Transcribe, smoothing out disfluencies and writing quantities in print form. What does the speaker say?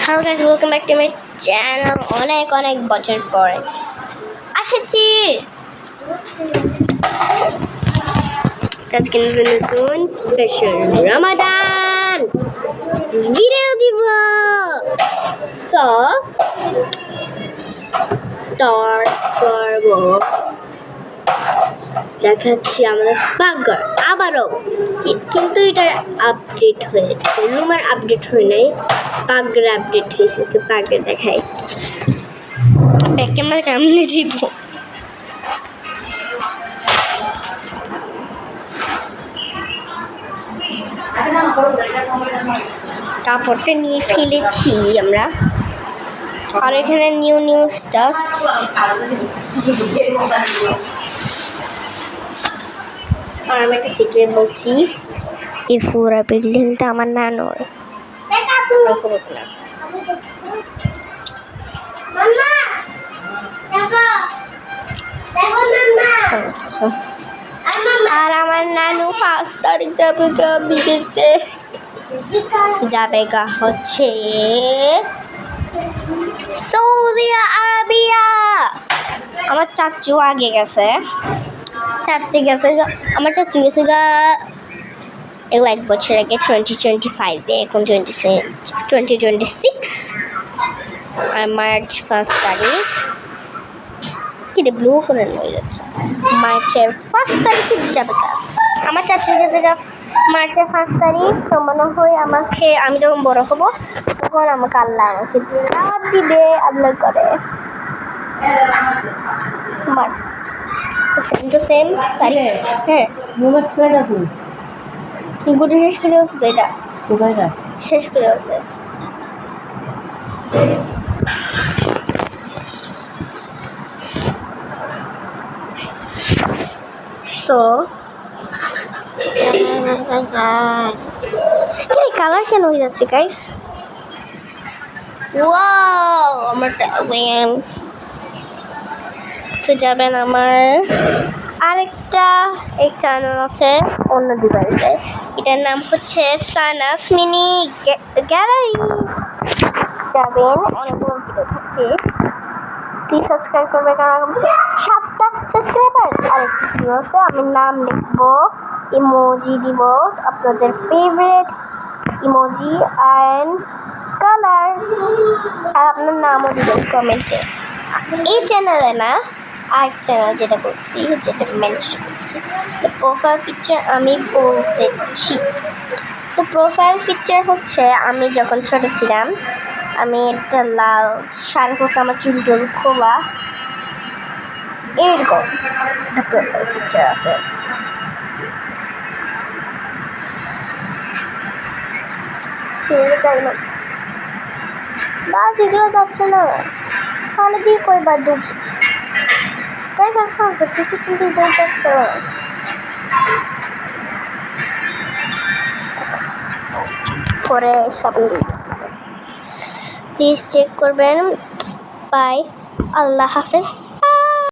Hello guys, welcome back to my channel. অনেক বছর পরে আসছি। আজকে নতুন স্পেশাল রমাদান ভিডিও দিব। সো স্টার্ট করব। দেখাচ্ছি আমাদের পাকঘর আবারও, কিন্তু এটা আপডেট হয়েছে, রুমের আপডেট হয় নাই, পাকঘর আপডেট হয়েছে। তো পাকঘর দেখাই, ব্যাক ক্যামেরা কেমনে দিব। কাপড়টা নিয়ে ফেলেছি আমরা, আর এখানে নিউ স্টাফ। আর আমি একটা সিক্রেট বলছি, এই পুরো বিল্ডিংটা আমার নানুর। আর আমার নানু 5 তারিখ যাবে বিদেশে, যাবে হচ্ছে সৌদি আরবিয়া। আমার চাচু আগে গেছে, আমার চাচু গেছে এগুলো 1 বছর আগে 2025-এ, এখন 2026 আর মার্চ 1 তারিখ। কিরে ব্লু করে হয়ে যাচ্ছে, মার্চের 1 তারিখে যাবে। আমার চাচু গেছে মার্চের 1 তারিখ। তো মনে হয় আমাকে, আমি যখন বড় হব তখন আমাকে আল্লাহ আমাকে দাওয়াত দিবে, আল্লাহ করে মার্চ সেম তারিখ। হ্যাঁ, গুটি শেষ করে হচ্ছে তো, এটা শেষ করে হচ্ছে। তো কালার কেন হয়ে যাচ্ছে গাইস? ওয়াও, আমার তো যাবেন আমার আরেকটা এই চ্যানেল আছে অন্য ডিভাইসে, এটার নাম হচ্ছে সানাস মিনি গ্যালারি। যাবেন, অনেকগুলো ভিডিও থাকে, প্লিজ সাবস্ক্রাইব করবে, কারণ 7টা সাবস্ক্রাইবার্স। আরেকটা ভিডিও আছে, আমি নাম লিখবো, ইমোজি দিব, আপনাদের ফেভারিট ইমোজি অ্যান্ড কালার, আর আপনার নামও দিবেন কমেন্টে। এই চ্যানেলে না, আরেক চ্যানেল যেটা বলছি, যেটা মেনশন করছি, প্রোফাইল পিকচার আমি বলতেছি। তো প্রোফাইল পিকচার হচ্ছে আমি যখন ছোট ছিলাম, আমি একটা লাল শাড়ি পরছি, আমার চুল খোলা, এরকম একটা প্রোফাইল পিকচার আছে। চাই না বাস, এগুলো যাচ্ছে না, তাহলে দিয়ে কইবার দুঃখ করতেছি, কিন্তু যাচ্ছে না। পরে সব প্লিজ চেক করবেন। বাই, আল্লাহ হাফেজ।